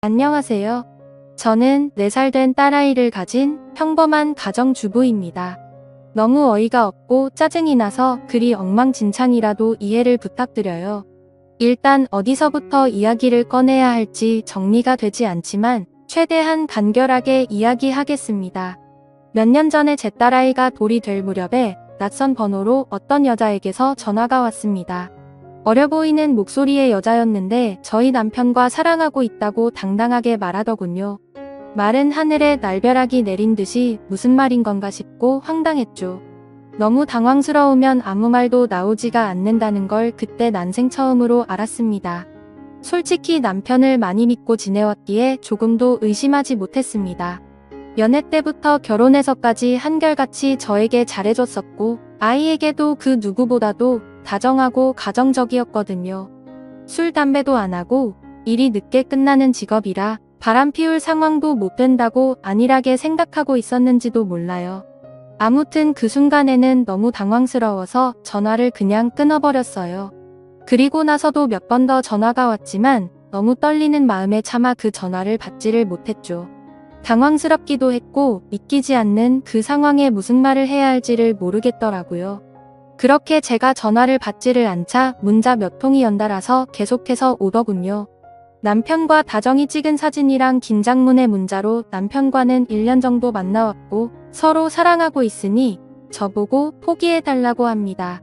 안녕하세요. 저는 4살 된 딸아이를 가진 평범한 가정주부입니다. 너무 어이가 없고 짜증이 나서 글이 엉망진창이라도 이해를 부탁드려요. 일단 어디서부터 이야기를 꺼내야 할지 정리가 되지 않지만 최대한 간결하게 이야기하겠습니다. 몇 년 전에 제 딸아이가 돌이 될 무렵에 낯선 번호로 어떤 여자에게서 전화가 왔습니다. 어려 보이는 목소리의 여자였는데 저희 남편과 사랑하고 있다고 당당하게 말하더군요. 말은 하늘에 날벼락이 내린 듯이 무슨 말인 건가 싶고 황당했죠. 너무 당황스러우면 아무 말도 나오지가 않는다는 걸 그때 난생 처음으로 알았습니다. 솔직히 남편을 많이 믿고 지내왔기에 조금도 의심하지 못했습니다. 연애 때부터 결혼해서까지 한결같이 저에게 잘해줬었고 아이에게도 그 누구보다도 다정하고 가정적이었거든요. 술, 담배도 안 하고 일이 늦게 끝나는 직업이라 바람 피울 상황도 못 된다고 안일하게 생각하고 있었는지도 몰라요. 아무튼 그 순간에는 너무 당황스러워서 전화를 그냥 끊어버렸어요. 그리고 나서도 몇 번 더 전화가 왔지만 너무 떨리는 마음에 차마 그 전화를 받지를 못했죠. 당황스럽기도 했고 믿기지 않는 그 상황에 무슨 말을 해야 할지를 모르겠더라고요. 그렇게 제가 전화를 받지를 않자 문자 몇 통이 연달아서 계속해서 오더군요. 남편과 다정히 찍은 사진이랑 긴장문의 문자로 남편과는 1년 정도 만나왔고 서로 사랑하고 있으니 저보고 포기해달라고 합니다.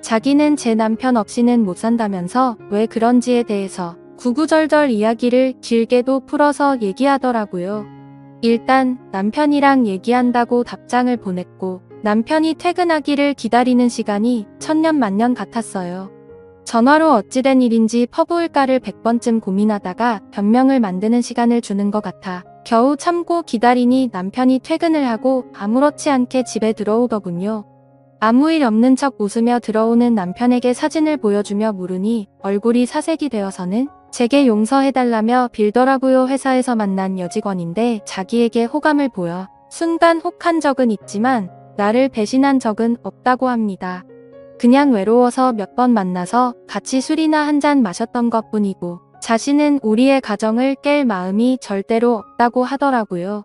자기는 제 남편 없이는 못 산다면서 왜 그런지에 대해서 구구절절 이야기를 길게도 풀어서 얘기하더라고요. 일단 남편이랑 얘기한다고 답장을 보냈고 남편이 퇴근하기를 기다리는 시간이 천년만년 같았어요. 전화로 어찌된 일인지 퍼부을까를 100번쯤 고민하다가 변명을 만드는 시간을 주는 것 같아 겨우 참고 기다리니 남편이 퇴근을 하고 아무렇지 않게 집에 들어오더군요. 아무 일 없는 척 웃으며 들어오는 남편에게 사진을 보여주며 물으니 얼굴이 사색이 되어서는 제게 용서해달라며 빌더라고요. 회사에서 만난 여직원인데 자기에게 호감을 보여 순간 혹한 적은 있지만 나를 배신한 적은 없다고 합니다. 그냥 외로워서 몇 번 만나서 같이 술이나 한잔 마셨던 것뿐이고 자신은 우리의 가정을 깰 마음이 절대로 없다고 하더라고요.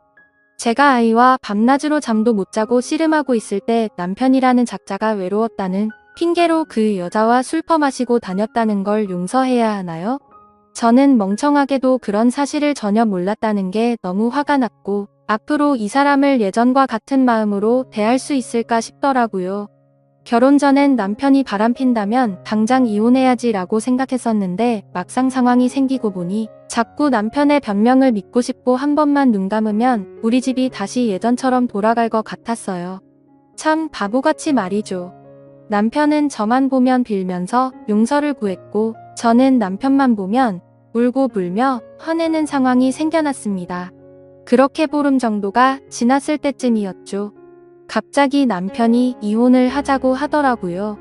제가 아이와 밤낮으로 잠도 못 자고 씨름하고 있을 때 남편이라는 작자가 외로웠다는 핑계로 그 여자와 술 퍼마시고 다녔다는 걸 용서해야 하나요? 저는 멍청하게도 그런 사실을 전혀 몰랐다는 게 너무 화가 났고 앞으로 이 사람을 예전과 같은 마음으로 대할 수 있을까 싶더라고요. 결혼 전엔 남편이 바람핀다면 당장 이혼해야지 라고 생각했었는데 막상 상황이 생기고 보니 자꾸 남편의 변명을 믿고 싶고 한 번만 눈 감으면 우리 집이 다시 예전처럼 돌아갈 것 같았어요. 참 바보같이 말이죠. 남편은 저만 보면 빌면서 용서를 구했고 저는 남편만 보면 울고 불며 화내는 상황이 생겨났습니다. 그렇게 보름 정도가 지났을 때쯤이었죠. 갑자기 남편이 이혼을 하자고 하더라고요.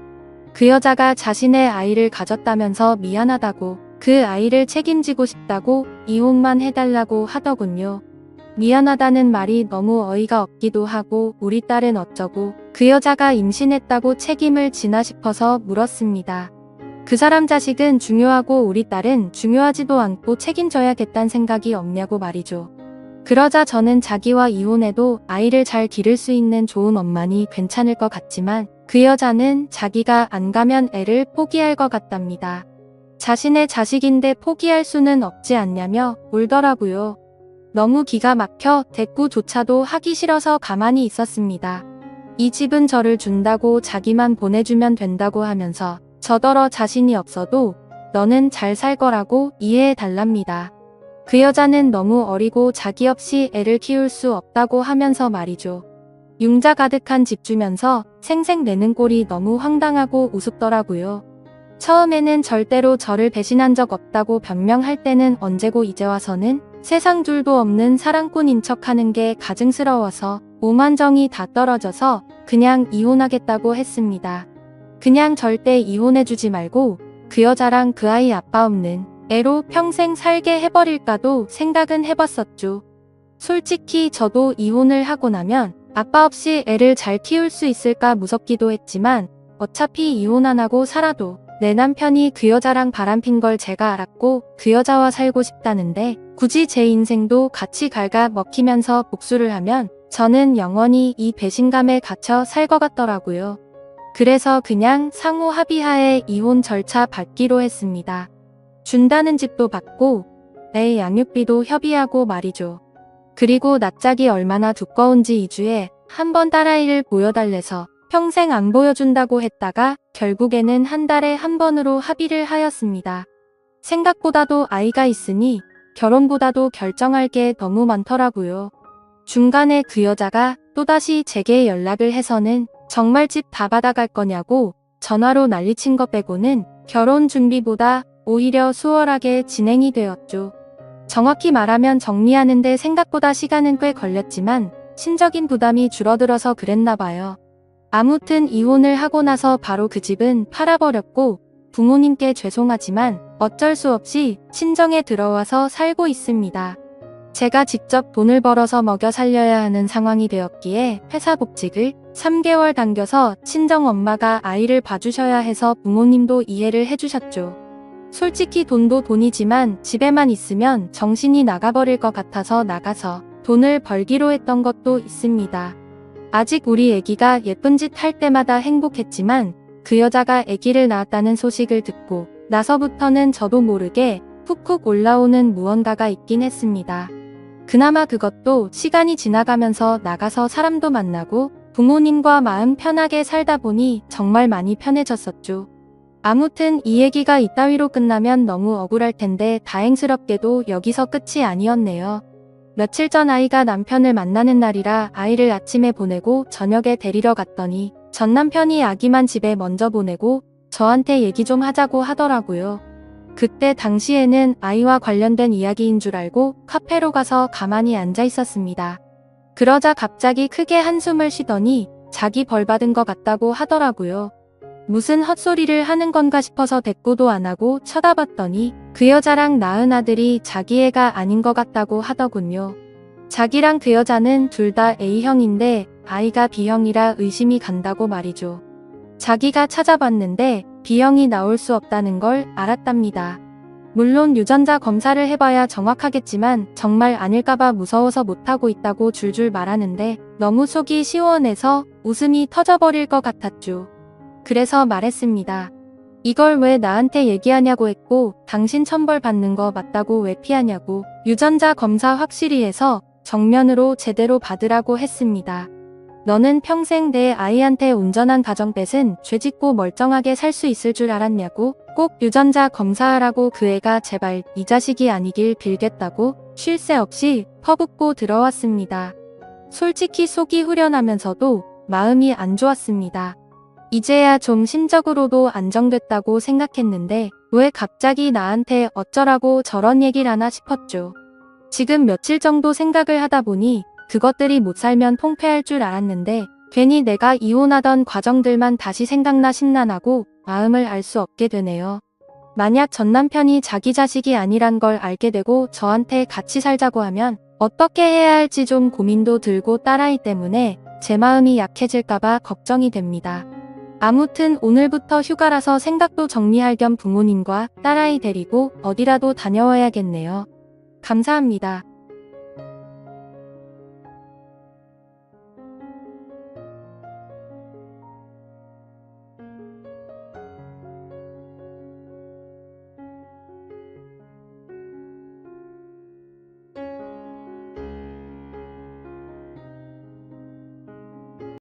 그 여자가 자신의 아이를 가졌다면서 미안하다고 그 아이를 책임지고 싶다고 이혼만 해달라고 하더군요. 미안하다는 말이 너무 어이가 없기도 하고 우리 딸은 어쩌고 그 여자가 임신했다고 책임을 지나 싶어서 물었습니다. 그 사람 자식은 중요하고 우리 딸은 중요하지도 않고 책임져야겠다는 생각이 없냐고 말이죠. 그러자 저는 자기와 이혼해도 아이를 잘 기를 수 있는 좋은 엄마니 괜찮을 것 같지만 그 여자는 자기가 안 가면 애를 포기할 것 같답니다. 자신의 자식인데 포기할 수는 없지 않냐며 울더라고요. 너무 기가 막혀 대꾸조차도 하기 싫어서 가만히 있었습니다. 이 집은 저를 준다고 자기만 보내주면 된다고 하면서 저더러 자신이 없어도 너는 잘 살 거라고 이해해 달랍니다. 그 여자는 너무 어리고 자기 없이 애를 키울 수 없다고 하면서 말이죠. 융자 가득한 집 주면서 생색 내는 꼴이 너무 황당하고 우습더라고요. 처음에는 절대로 저를 배신한 적 없다고 변명할 때는 언제고 이제 와서는 세상 줄도 없는 사랑꾼인 척하는 게 가증스러워서 오만정이 다 떨어져서 그냥 이혼하겠다고 했습니다. 그냥 절대 이혼해주지 말고 그 여자랑 그 아이 아빠 없는 애로 평생 살게 해버릴까도 생각은 해봤었죠. 솔직히 저도 이혼을 하고 나면 아빠 없이 애를 잘 키울 수 있을까 무섭기도 했지만 어차피 이혼 안 하고 살아도 내 남편이 그 여자랑 바람핀 걸 제가 알았고 그 여자와 살고 싶다는데 굳이 제 인생도 같이 갉아 먹히면서 복수를 하면 저는 영원히 이 배신감에 갇혀 살 것 같더라고요. 그래서 그냥 상호 합의하에 이혼 절차 받기로 했습니다. 준다는 집도 받고 애 양육비도 협의하고 말이죠. 그리고 낯짝이 얼마나 두꺼운지 2주에 한 번 딸아이를 보여달래서 평생 안 보여준다고 했다가 결국에는 한 달에 한 번으로 합의를 하였습니다. 생각보다도 아이가 있으니 결혼보다도 결정할 게 너무 많더라고요. 중간에 그 여자가 또다시 제게 연락을 해서는 정말 집 다 받아갈 거냐고 전화로 난리친 것 빼고는 결혼 준비보다 오히려 수월하게 진행이 되었죠. 정확히 말하면 정리하는데 생각보다 시간은 꽤 걸렸지만 심적인 부담이 줄어들어서 그랬나 봐요. 아무튼 이혼을 하고 나서 바로 그 집은 팔아버렸고 부모님께 죄송하지만 어쩔 수 없이 친정에 들어와서 살고 있습니다. 제가 직접 돈을 벌어서 먹여 살려야 하는 상황이 되었기에 회사 복직을 3개월 당겨서 친정엄마가 아이를 봐주셔야 해서 부모님도 이해를 해주셨죠. 솔직히 돈도 돈이지만 집에만 있으면 정신이 나가버릴 것 같아서 나가서 돈을 벌기로 했던 것도 있습니다. 아직 우리 애기가 예쁜 짓 할 때마다 행복했지만 그 여자가 애기를 낳았다는 소식을 듣고 나서부터는 저도 모르게 훅훅 올라오는 무언가가 있긴 했습니다. 그나마 그것도 시간이 지나가면서 나가서 사람도 만나고 부모님과 마음 편하게 살다 보니 정말 많이 편해졌었죠. 아무튼 이 얘기가 이따위로 끝나면 너무 억울할 텐데 다행스럽게도 여기서 끝이 아니었네요. 며칠 전 아이가 남편을 만나는 날이라 아이를 아침에 보내고 저녁에 데리러 갔더니 전 남편이 아기만 집에 먼저 보내고 저한테 얘기 좀 하자고 하더라고요. 그때 당시에는 아이와 관련된 이야기인 줄 알고 카페로 가서 가만히 앉아 있었습니다. 그러자 갑자기 크게 한숨을 쉬더니 자기 벌 받은 것 같다고 하더라고요. 무슨 헛소리를 하는 건가 싶어서 대꾸도 안 하고 쳐다봤더니 그 여자랑 낳은 아들이 자기 애가 아닌 것 같다고 하더군요. 자기랑 그 여자는 둘 다 A형인데 아이가 B형이라 의심이 간다고 말이죠. 자기가 찾아봤는데 B형이 나올 수 없다는 걸 알았답니다. 물론 유전자 검사를 해봐야 정확하겠지만 정말 아닐까봐 무서워서 못하고 있다고 줄줄 말하는데 너무 속이 시원해서 웃음이 터져버릴 것 같았죠. 그래서 말했습니다. 이걸 왜 나한테 얘기하냐고 했고 당신 천벌 받는 거 맞다고 왜 피하냐고 유전자 검사 확실히 해서 정면으로 제대로 받으라고 했습니다. 너는 평생 내 아이한테 온전한 가정 뺏은 죄짓고 멀쩡하게 살 수 있을 줄 알았냐고 꼭 유전자 검사하라고 그 애가 제발 이 자식이 아니길 빌겠다고 쉴 새 없이 퍼붓고 들어왔습니다. 솔직히 속이 후련하면서도 마음이 안 좋았습니다. 이제야 좀 심적으로도 안정됐다고 생각했는데 왜 갑자기 나한테 어쩌라고 저런 얘기를 하나 싶었죠. 지금 며칠 정도 생각을 하다 보니 그것들이 못 살면 통폐할 줄 알았는데 괜히 내가 이혼하던 과정들만 다시 생각나 심란하고 마음을 알 수 없게 되네요. 만약 전 남편이 자기 자식이 아니란 걸 알게 되고 저한테 같이 살자고 하면 어떻게 해야 할지 좀 고민도 들고 딸아이 때문에 제 마음이 약해질까봐 걱정이 됩니다. 아무튼 오늘부터 휴가라서 생각도 정리할 겸 부모님과 딸아이 데리고 어디라도 다녀와야겠네요. 감사합니다.